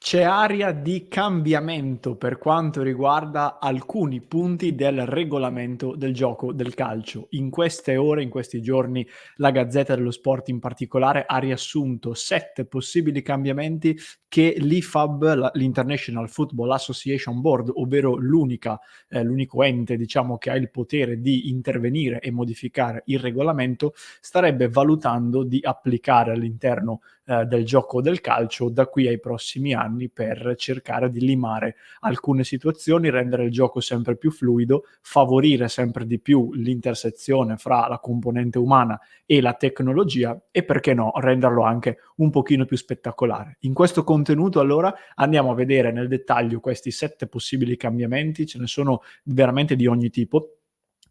C'è aria di cambiamento per quanto riguarda alcuni punti del regolamento del gioco del calcio. In queste ore, in questi giorni, la Gazzetta dello Sport in particolare ha riassunto 7 possibili cambiamenti che l'IFAB, l'International Football Association Board, ovvero l'unico ente, diciamo, che ha il potere di intervenire e modificare il regolamento, starebbe valutando di applicare all'interno del gioco del calcio da qui ai prossimi anni, per cercare di limare alcune situazioni, rendere il gioco sempre più fluido, favorire sempre di più l'intersezione fra la componente umana e la tecnologia e, perché no, renderlo anche un pochino più spettacolare. In questo contenuto allora andiamo a vedere nel dettaglio questi 7 possibili cambiamenti, ce ne sono veramente di ogni tipo.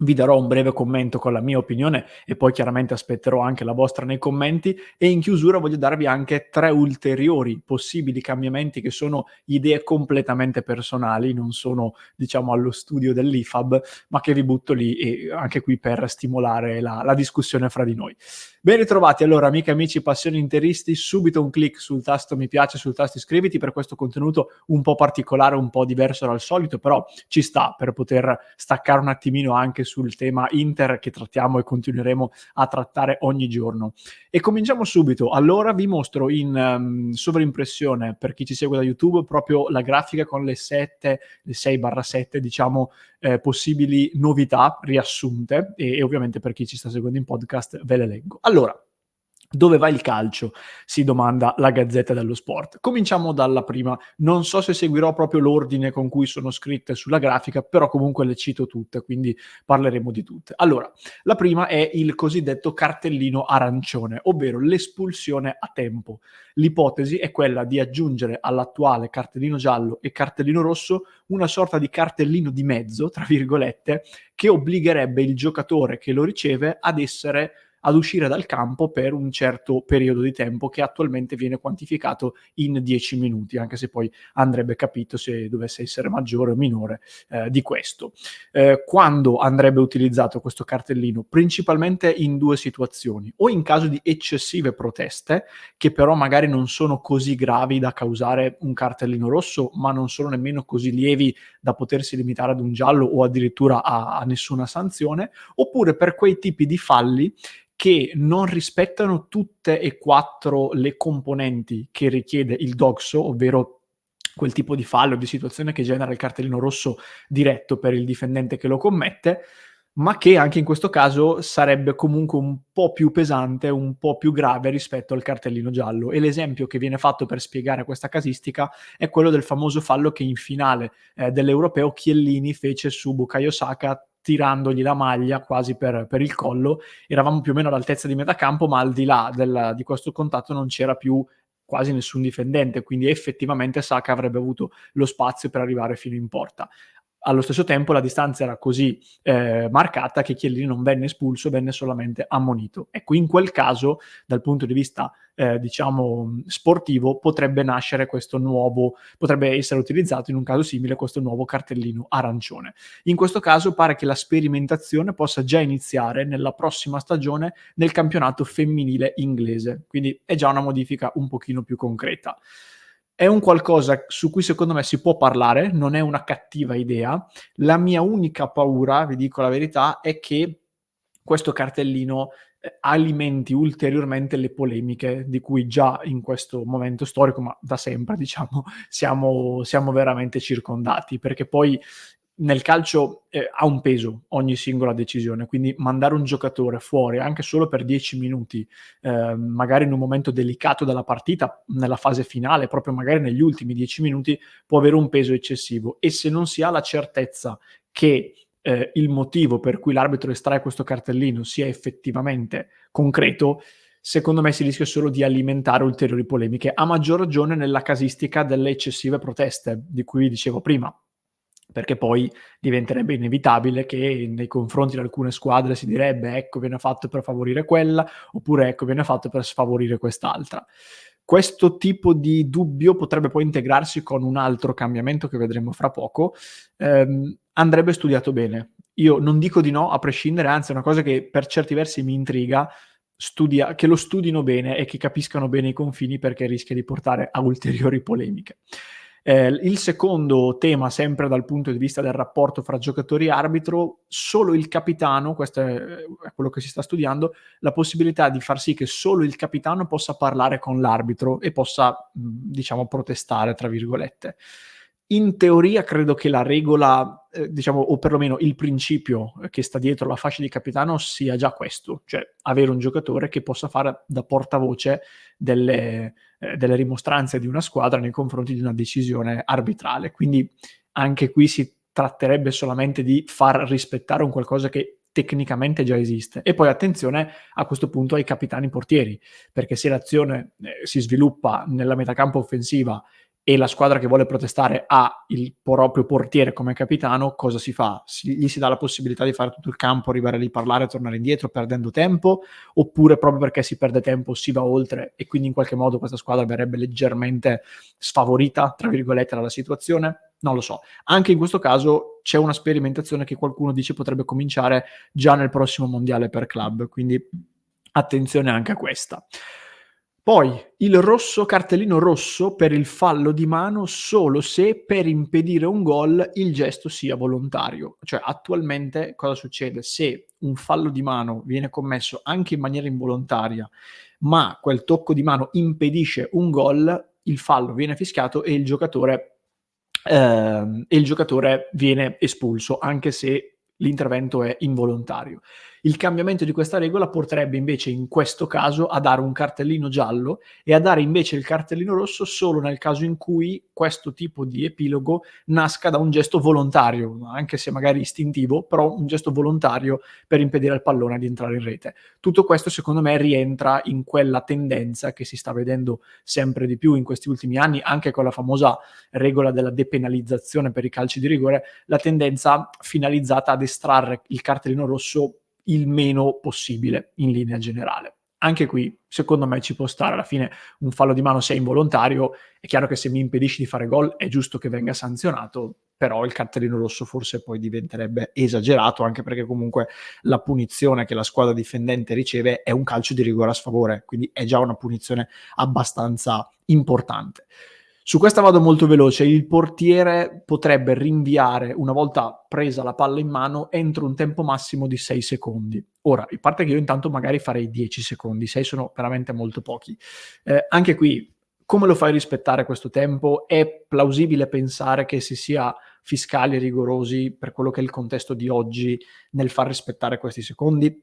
Vi darò un breve commento con la mia opinione e poi chiaramente aspetterò anche la vostra nei commenti, e in chiusura voglio darvi anche 3 ulteriori possibili cambiamenti che sono idee completamente personali, non sono, diciamo, allo studio dell'IFAB, ma che vi butto lì, e anche qui per stimolare la discussione fra di noi. Ben ritrovati allora, amiche e amici passioni interisti, subito un click sul tasto mi piace, sul tasto iscriviti per questo contenuto un po' particolare, un po' diverso dal solito, però ci sta per poter staccare un attimino anche sul tema Inter che trattiamo e continueremo a trattare ogni giorno. E cominciamo subito. Allora vi mostro in sovraimpressione, per chi ci segue da YouTube, proprio la grafica con le 6/7, diciamo, possibili novità riassunte, e ovviamente per chi ci sta seguendo in podcast ve le leggo. Allora, dove va il calcio? Si domanda la Gazzetta dello Sport. Cominciamo dalla prima. Non so se seguirò proprio l'ordine con cui sono scritte sulla grafica, però comunque le cito tutte, quindi parleremo di tutte. Allora, la prima è il cosiddetto cartellino arancione, ovvero l'espulsione a tempo. L'ipotesi è quella di aggiungere all'attuale cartellino giallo e cartellino rosso una sorta di cartellino di mezzo, tra virgolette, che obbligherebbe il giocatore che lo riceve ad uscire dal campo per un certo periodo di tempo, che attualmente viene quantificato in 10 minuti, anche se poi andrebbe capito se dovesse essere maggiore o minore di questo. Quando andrebbe utilizzato questo cartellino? Principalmente in 2 situazioni: o in caso di eccessive proteste, che però magari non sono così gravi da causare un cartellino rosso, ma non sono nemmeno così lievi da potersi limitare ad un giallo o addirittura a nessuna sanzione, oppure per quei tipi di falli che non rispettano tutte e 4 le componenti che richiede il DOGSO, ovvero quel tipo di fallo, di situazione che genera il cartellino rosso diretto per il difendente che lo commette, ma che anche in questo caso sarebbe comunque un po' più pesante, un po' più grave rispetto al cartellino giallo. E l'esempio che viene fatto per spiegare questa casistica è quello del famoso fallo che in finale dell'Europeo Chiellini fece su Bukayo Saka, tirandogli la maglia quasi per il collo. Eravamo più o meno all'altezza di metà campo, ma al di là di questo contatto non c'era più quasi nessun difendente, quindi effettivamente Saka avrebbe avuto lo spazio per arrivare fino in porta. Allo stesso tempo la distanza era così marcata che Chiellini non venne espulso, venne solamente ammonito. Ecco, in quel caso, dal punto di vista diciamo sportivo, potrebbe essere utilizzato in un caso simile questo nuovo cartellino arancione. In questo caso pare che la sperimentazione possa già iniziare nella prossima stagione nel campionato femminile inglese, quindi è già una modifica un pochino più concreta. È un qualcosa su cui secondo me si può parlare, non è una cattiva idea. La mia unica paura, vi dico la verità, è che questo cartellino alimenti ulteriormente le polemiche di cui già in questo momento storico, ma da sempre, diciamo, siamo veramente circondati, perché poi nel calcio ha un peso ogni singola decisione, quindi mandare un giocatore fuori anche solo per 10 minuti, magari in un momento delicato della partita, nella fase finale, proprio magari negli ultimi 10 minuti, può avere un peso eccessivo. E se non si ha la certezza che il motivo per cui l'arbitro estrae questo cartellino sia effettivamente concreto, secondo me si rischia solo di alimentare ulteriori polemiche, a maggior ragione nella casistica delle eccessive proteste di cui dicevo prima, perché poi diventerebbe inevitabile che nei confronti di alcune squadre si direbbe: ecco, viene fatto per favorire quella, oppure ecco, viene fatto per sfavorire quest'altra. Questo tipo di dubbio potrebbe poi integrarsi con un altro cambiamento che vedremo fra poco. Andrebbe studiato bene. Io non dico di no a prescindere, anzi è una cosa che per certi versi mi intriga. che lo studino bene e che capiscano bene i confini, perché rischia di portare a ulteriori polemiche. Il secondo tema, sempre dal punto di vista del rapporto fra giocatori e arbitro, solo il capitano, questo è quello che si sta studiando, la possibilità di far sì che solo il capitano possa parlare con l'arbitro e possa, diciamo, protestare, tra virgolette. In teoria credo che la regola, diciamo, o perlomeno il principio che sta dietro la fascia di capitano sia già questo, cioè avere un giocatore che possa fare da portavoce delle rimostranze di una squadra nei confronti di una decisione arbitrale. Quindi anche qui si tratterebbe solamente di far rispettare un qualcosa che tecnicamente già esiste. E poi attenzione a questo punto ai capitani portieri, perché se l'azione si sviluppa nella metacampo offensiva e la squadra che vuole protestare ha il proprio portiere come capitano, cosa si fa? Gli si dà la possibilità di fare tutto il campo, arrivare lì, parlare, tornare indietro perdendo tempo, oppure proprio perché si perde tempo si va oltre e quindi in qualche modo questa squadra verrebbe leggermente sfavorita, tra virgolette, dalla situazione? Non lo so. Anche in questo caso c'è una sperimentazione che qualcuno dice potrebbe cominciare già nel prossimo mondiale per club, quindi attenzione anche a questa. Poi il rosso, cartellino rosso per il fallo di mano solo se per impedire un gol il gesto sia volontario. Cioè attualmente cosa succede? Se un fallo di mano viene commesso anche in maniera involontaria, ma quel tocco di mano impedisce un gol, il fallo viene fischiato e il giocatore viene espulso, anche se l'intervento è involontario. Il cambiamento di questa regola porterebbe invece in questo caso a dare un cartellino giallo e a dare invece il cartellino rosso solo nel caso in cui questo tipo di epilogo nasca da un gesto volontario, anche se magari istintivo, però un gesto volontario per impedire al pallone di entrare in rete. Tutto questo secondo me rientra in quella tendenza che si sta vedendo sempre di più in questi ultimi anni, anche con la famosa regola della depenalizzazione per i calci di rigore, la tendenza finalizzata ad estrarre il cartellino rosso il meno possibile in linea generale. Anche qui, secondo me, ci può stare. Alla fine un fallo di mano se è involontario, è chiaro che se mi impedisci di fare gol è giusto che venga sanzionato, però il cartellino rosso forse poi diventerebbe esagerato, anche perché comunque la punizione che la squadra difendente riceve è un calcio di rigore a sfavore, quindi è già una punizione abbastanza importante. Su questa vado molto veloce. Il portiere potrebbe rinviare, una volta presa la palla in mano, entro un tempo massimo di 6 secondi. Ora, a parte che io intanto magari farei 10 secondi, 6 sono veramente molto pochi. Anche qui, come lo fai rispettare questo tempo? È plausibile pensare che si sia fiscali e rigorosi per quello che è il contesto di oggi nel far rispettare questi secondi?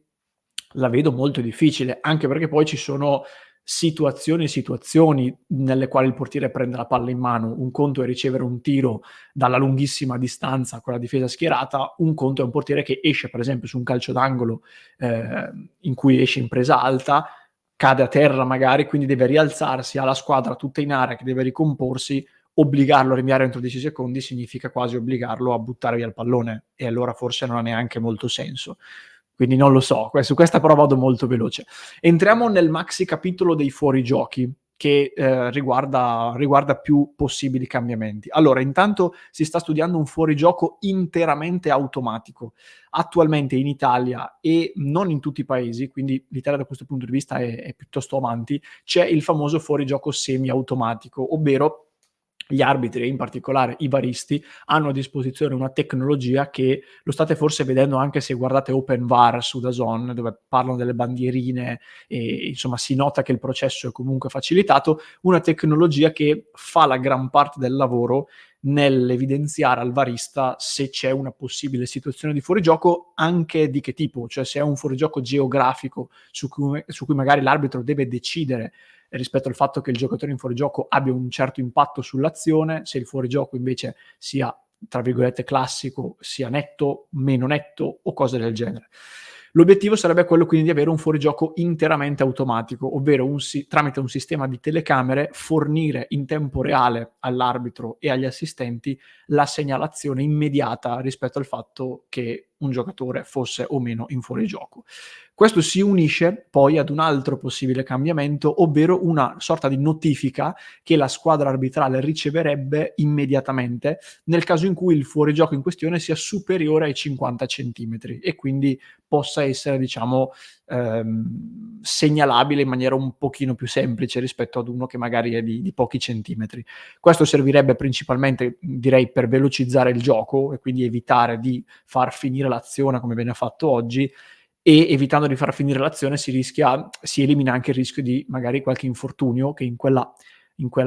La vedo molto difficile, anche perché poi ci sono situazioni e situazioni nelle quali il portiere prende la palla in mano. Un conto è ricevere un tiro dalla lunghissima distanza con la difesa schierata, un conto è un portiere che esce per esempio su un calcio d'angolo in cui esce in presa alta, cade a terra magari, quindi deve rialzarsi, ha la squadra tutta in area che deve ricomporsi. Obbligarlo a rinviare entro 10 secondi significa quasi obbligarlo a buttare via il pallone, e allora forse non ha neanche molto senso. Quindi non lo so, su questa però vado molto veloce. Entriamo nel maxi capitolo dei fuorigiochi, che riguarda più possibili cambiamenti. Allora, intanto si sta studiando un fuorigioco interamente automatico. Attualmente in Italia e non in tutti i paesi, quindi l'Italia da questo punto di vista è piuttosto avanti, c'è il famoso fuorigioco semi-automatico, ovvero gli arbitri e in particolare i varisti hanno a disposizione una tecnologia che lo state forse vedendo anche se guardate Open VAR su DAZN, dove parlano delle bandierine e insomma si nota che il processo è comunque facilitato, una tecnologia che fa la gran parte del lavoro nell'evidenziare al varista se c'è una possibile situazione di fuorigioco, anche di che tipo, cioè se è un fuorigioco geografico su cui magari l'arbitro deve decidere rispetto al fatto che il giocatore in fuorigioco abbia un certo impatto sull'azione, se il fuorigioco invece sia, tra virgolette, classico, sia netto, meno netto o cose del genere. L'obiettivo sarebbe quello quindi di avere un fuorigioco interamente automatico, ovvero tramite un sistema di telecamere fornire in tempo reale all'arbitro e agli assistenti la segnalazione immediata rispetto al fatto che un giocatore fosse o meno in fuorigioco. Questo si unisce poi ad un altro possibile cambiamento, ovvero una sorta di notifica che la squadra arbitrale riceverebbe immediatamente nel caso in cui il fuorigioco in questione sia superiore ai 50 centimetri e quindi possa essere, diciamo, segnalabile in maniera un pochino più semplice rispetto ad uno che magari è di pochi centimetri. Questo servirebbe principalmente, direi, per velocizzare il gioco e quindi evitare di far finire l'azione come viene fatto oggi, e evitando di far finire l'azione si elimina anche il rischio di magari qualche infortunio che in quella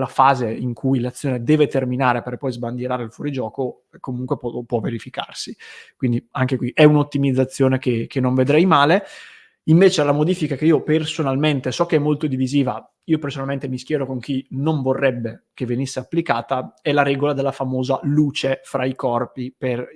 fase in cui l'azione deve terminare per poi sbandierare il fuorigioco comunque può verificarsi. Quindi anche qui è un'ottimizzazione che non vedrei male. Invece la modifica che io personalmente so che è molto divisiva, io personalmente mi schiero con chi non vorrebbe che venisse applicata, è la regola della famosa luce fra i corpi per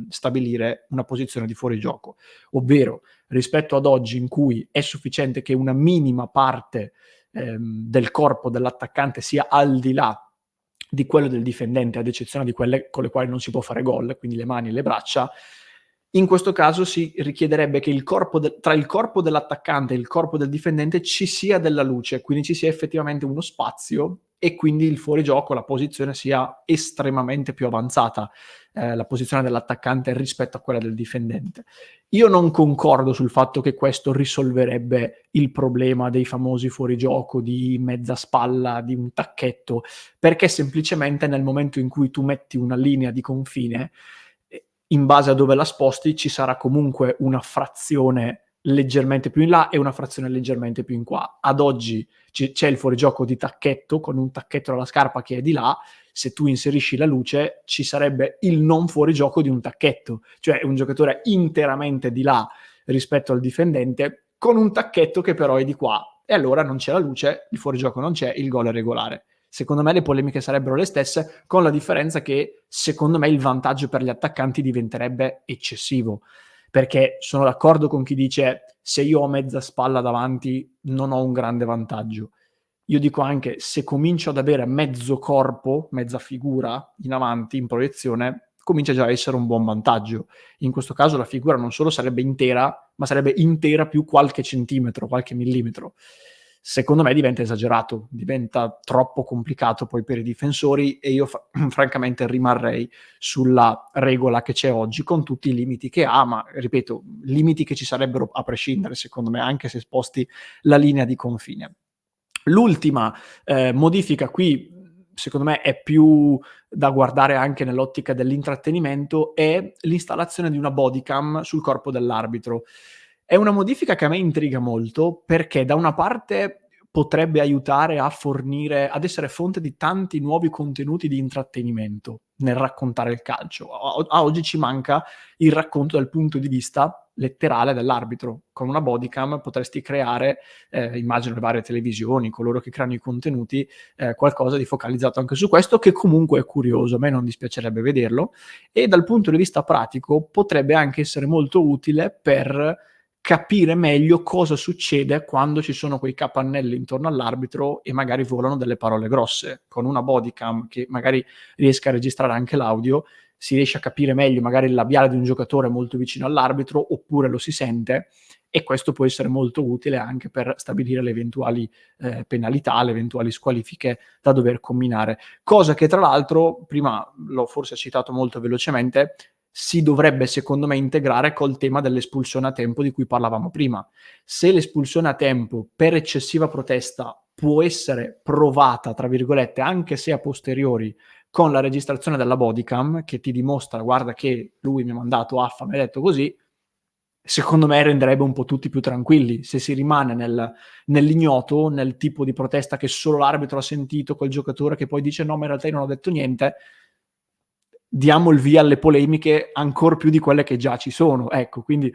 stabilire una posizione di fuorigioco. Ovvero, rispetto ad oggi in cui è sufficiente che una minima parte del corpo dell'attaccante sia al di là di quello del difendente, ad eccezione di quelle con le quali non si può fare gol, quindi le mani e le braccia, in questo caso si richiederebbe che tra il corpo dell'attaccante e il corpo del difendente ci sia della luce, quindi ci sia effettivamente uno spazio e quindi il fuorigioco, la posizione sia estremamente più avanzata, la posizione dell'attaccante rispetto a quella del difendente. Io non concordo sul fatto che questo risolverebbe il problema dei famosi fuorigioco di mezza spalla, di un tacchetto, perché semplicemente nel momento in cui tu metti una linea di confine, in base a dove la sposti ci sarà comunque una frazione leggermente più in là e una frazione leggermente più in qua. Ad oggi c'è il fuorigioco di tacchetto, con un tacchetto alla scarpa che è di là. Se tu inserisci la luce ci sarebbe il non fuorigioco di un tacchetto, cioè un giocatore interamente di là rispetto al difendente con un tacchetto che però è di qua, e allora non c'è la luce, il fuorigioco non c'è, il gol è regolare. Secondo me le polemiche sarebbero le stesse, con la differenza che secondo me il vantaggio per gli attaccanti diventerebbe eccessivo, perché sono d'accordo con chi dice se io ho mezza spalla davanti non ho un grande vantaggio. Io dico anche se comincio ad avere mezzo corpo, mezza figura in avanti, in proiezione, comincia già a essere un buon vantaggio. In questo caso la figura non solo sarebbe intera, ma sarebbe intera più qualche centimetro, qualche millimetro. Secondo me diventa esagerato, diventa troppo complicato poi per i difensori e io francamente rimarrei sulla regola che c'è oggi con tutti i limiti che ha, ma ripeto, limiti che ci sarebbero a prescindere secondo me, anche se sposti la linea di confine. L'ultima modifica qui, secondo me è più da guardare anche nell'ottica dell'intrattenimento, è l'installazione di una bodycam sul corpo dell'arbitro. È una modifica che a me intriga molto perché da una parte potrebbe aiutare ad essere fonte di tanti nuovi contenuti di intrattenimento nel raccontare il calcio. A oggi ci manca il racconto dal punto di vista letterale dell'arbitro. Con una bodycam potresti creare, immagino le varie televisioni, coloro che creano i contenuti, qualcosa di focalizzato anche su questo, che comunque è curioso, a me non dispiacerebbe vederlo, e dal punto di vista pratico potrebbe anche essere molto utile per capire meglio cosa succede quando ci sono quei capannelli intorno all'arbitro e magari volano delle parole grosse. Con una bodycam che magari riesca a registrare anche l'audio, si riesce a capire meglio magari il labiale di un giocatore molto vicino all'arbitro, oppure lo si sente, e questo può essere molto utile anche per stabilire le eventuali penalità, le eventuali squalifiche da dover combinare. Cosa che tra l'altro, prima l'ho forse citato molto velocemente, si dovrebbe secondo me integrare col tema dell'espulsione a tempo di cui parlavamo prima. Se l'espulsione a tempo per eccessiva protesta può essere provata, tra virgolette, anche se a posteriori, con la registrazione della bodycam che ti dimostra guarda che lui mi ha mandato affa, mi ha detto così, secondo me renderebbe un po' tutti più tranquilli. Se si rimane nell'ignoto, nel tipo di protesta che solo l'arbitro ha sentito, col giocatore che poi dice no ma in realtà io non ho detto niente, diamo il via alle polemiche ancor più di quelle che già ci sono, ecco. Quindi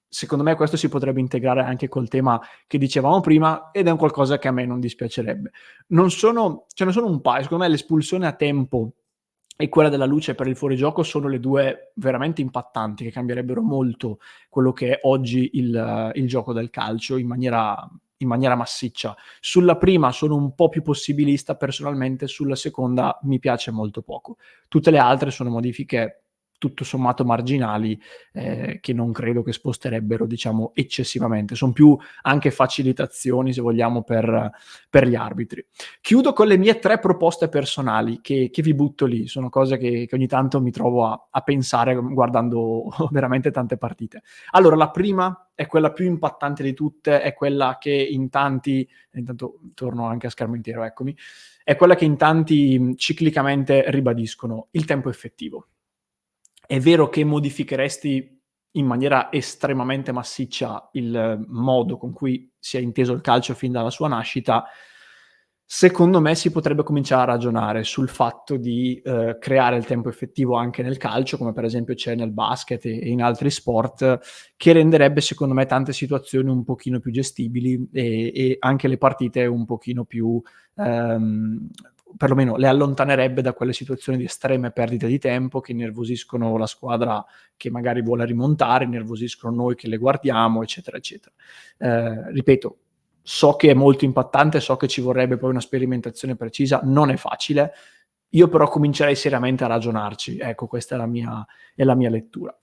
secondo me questo si potrebbe integrare anche col tema che dicevamo prima, ed è un qualcosa che a me non dispiacerebbe. Ce ne sono un paio, secondo me l'espulsione a tempo e quella della luce per il fuorigioco sono le due veramente impattanti, che cambierebbero molto quello che è oggi il gioco del calcio in maniera massiccia. Sulla prima sono un po' più possibilista personalmente, sulla seconda mi piace molto poco. Tutte le altre sono modifiche tutto sommato marginali, che non credo che sposterebbero, diciamo, eccessivamente. Son più anche facilitazioni, se vogliamo, per gli arbitri. Chiudo con le mie 3 proposte personali che vi butto lì. Sono cose che ogni tanto mi trovo a pensare guardando veramente tante partite. Allora, la prima è quella più impattante di tutte, è quella che in tanti, intanto torno anche a schermo intero, eccomi, è quella che in tanti ciclicamente ribadiscono: il tempo effettivo. È vero che modificheresti in maniera estremamente massiccia il modo con cui si è inteso il calcio fin dalla sua nascita. Secondo me si potrebbe cominciare a ragionare sul fatto di, creare il tempo effettivo anche nel calcio, come per esempio c'è nel basket e in altri sport, che renderebbe secondo me tante situazioni un pochino più gestibili e anche le partite un pochino più, ehm, perlomeno le allontanerebbe da quelle situazioni di estreme perdite di tempo che innervosiscono la squadra che magari vuole rimontare, innervosiscono noi che le guardiamo, eccetera, eccetera. Ripeto, so che è molto impattante, so che ci vorrebbe poi una sperimentazione precisa, non è facile. Io però comincerei seriamente a ragionarci. Ecco, questa è la mia lettura.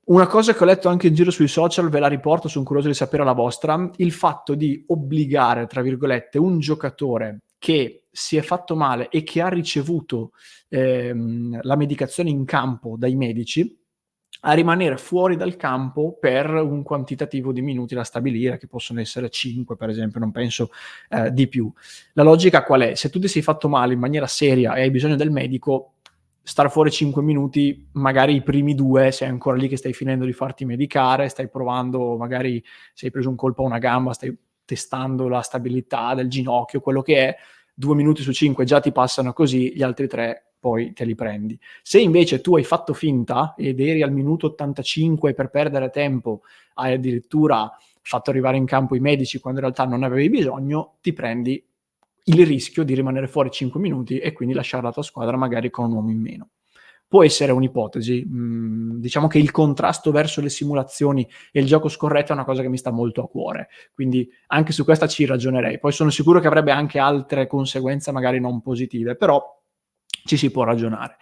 Una cosa che ho letto anche in giro sui social, ve la riporto, son curioso di sapere la vostra: il fatto di obbligare, tra virgolette, un giocatore che si è fatto male e che ha ricevuto, la medicazione in campo dai medici, a rimanere fuori dal campo per un quantitativo di minuti da stabilire, che possono essere 5 per esempio, non penso, di più. La logica qual è? Se tu ti sei fatto male in maniera seria e hai bisogno del medico, star fuori 5 minuti, magari i primi 2 sei ancora lì che stai finendo di farti medicare, stai provando, magari se hai preso un colpo a una gamba, stai testando la stabilità del ginocchio, quello che è, 2 minuti su 5 già ti passano così, gli altri 3 poi te li prendi. Se invece tu hai fatto finta ed eri al minuto 85 per perdere tempo, hai addirittura fatto arrivare in campo i medici quando in realtà non avevi bisogno, ti prendi il rischio di rimanere fuori 5 minuti e quindi lasciare la tua squadra magari con un uomo in meno. Può essere un'ipotesi. Diciamo che il contrasto verso le simulazioni e il gioco scorretto è una cosa che mi sta molto a cuore, quindi anche su questa ci ragionerei. Poi sono sicuro che avrebbe anche altre conseguenze magari non positive, però ci si può ragionare.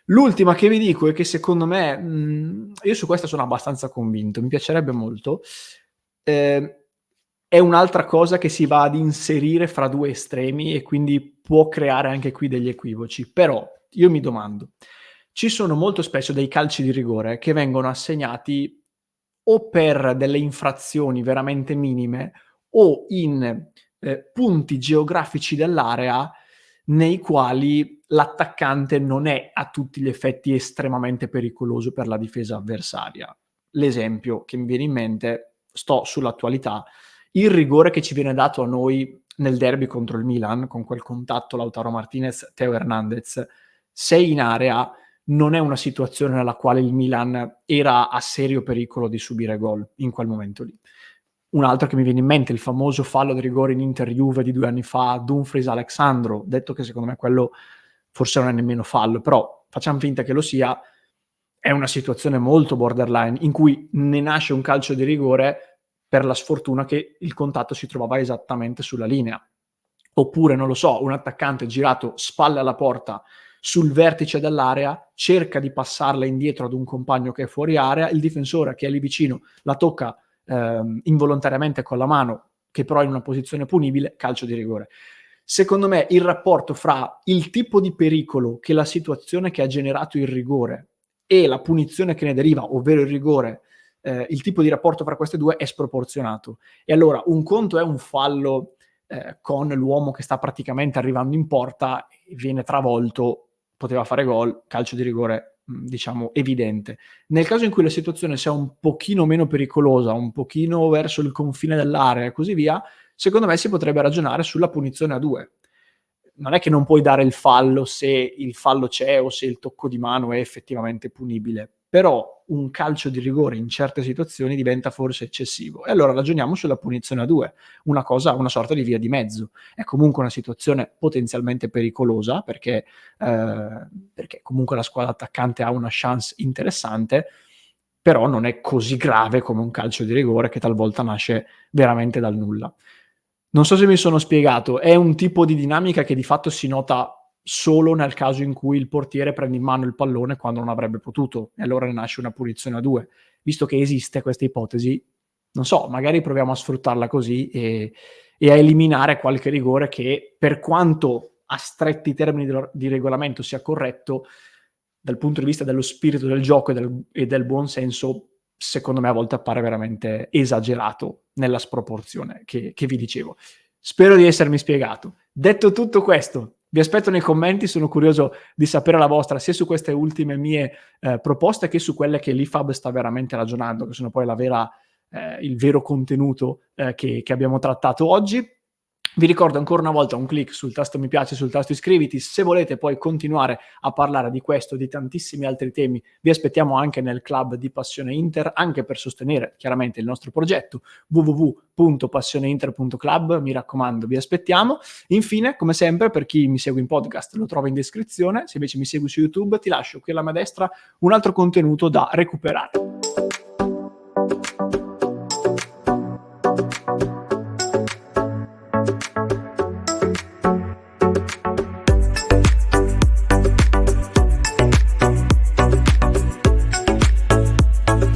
L'ultima che vi dico e che secondo me, io su questa sono abbastanza convinto, mi piacerebbe molto, ehm, è un'altra cosa che si va ad inserire fra 2 estremi e quindi può creare anche qui degli equivoci. Però io mi domando: ci sono molto spesso dei calci di rigore che vengono assegnati o per delle infrazioni veramente minime o in, punti geografici dell'area nei quali l'attaccante non è a tutti gli effetti estremamente pericoloso per la difesa avversaria. L'esempio che mi viene in mente, sto sull'attualità, il rigore che ci viene dato a noi nel derby contro il Milan, con quel contatto Lautaro Martinez, Theo Hernandez, sei in area, non è una situazione nella quale il Milan era a serio pericolo di subire gol in quel momento lì. Un altro che mi viene in mente, il famoso fallo di rigore in Inter-Juve di 2 anni fa, Dumfries-Alexandro, detto che secondo me quello forse non è nemmeno fallo, però facciam finta che lo sia, è una situazione molto borderline in cui ne nasce un calcio di rigore per la sfortuna che il contatto si trovava esattamente sulla linea. Oppure, non lo so, un attaccante girato spalle alla porta sul vertice dell'area, cerca di passarla indietro ad un compagno che è fuori area, il difensore che è lì vicino la tocca involontariamente con la mano, che però è in una posizione punibile, calcio di rigore. Secondo me il rapporto fra il tipo di pericolo che la situazione che ha generato il rigore e la punizione che ne deriva, ovvero il rigore, il tipo di rapporto fra queste 2 è sproporzionato. E allora un conto è un fallo, con l'uomo che sta praticamente arrivando in porta e viene travolto, poteva fare gol, calcio di rigore, diciamo evidente. Nel caso in cui la situazione sia un pochino meno pericolosa, un pochino verso il confine dell'area e così via, secondo me si potrebbe ragionare sulla punizione a 2. Non è che non puoi dare il fallo se il fallo c'è o se il tocco di mano è effettivamente punibile, però un calcio di rigore in certe situazioni diventa forse eccessivo. E allora ragioniamo sulla punizione a 2, una sorta di via di mezzo. È comunque una situazione potenzialmente pericolosa perché comunque la squadra attaccante ha una chance interessante, però non è così grave come un calcio di rigore che talvolta nasce veramente dal nulla. Non so se mi sono spiegato, è un tipo di dinamica che di fatto si nota solo nel caso in cui il portiere prende in mano il pallone quando non avrebbe potuto, e allora ne nasce una punizione a 2. Visto che esiste questa ipotesi, non so, magari proviamo a sfruttarla così e a eliminare qualche rigore che, per quanto a stretti termini di regolamento sia corretto, dal punto di vista dello spirito del gioco e del buon senso, secondo me a volte appare veramente esagerato nella sproporzione che vi dicevo. Spero di essermi spiegato. Detto tutto questo, vi aspetto nei commenti, sono curioso di sapere la vostra, sia su queste ultime mie proposte che su quelle che l'IFAB sta veramente ragionando, che sono poi il vero contenuto che abbiamo trattato oggi. Vi ricordo ancora una volta un click sul tasto mi piace, sul tasto iscriviti. Se volete poi continuare a parlare di questo e di tantissimi altri temi, vi aspettiamo anche nel club di Passione Inter, anche per sostenere chiaramente il nostro progetto www.passioneinter.club. Mi raccomando, vi aspettiamo. Infine, come sempre, per chi mi segue in podcast lo trova in descrizione, se invece mi segui su YouTube ti lascio qui alla mia destra un altro contenuto da recuperare.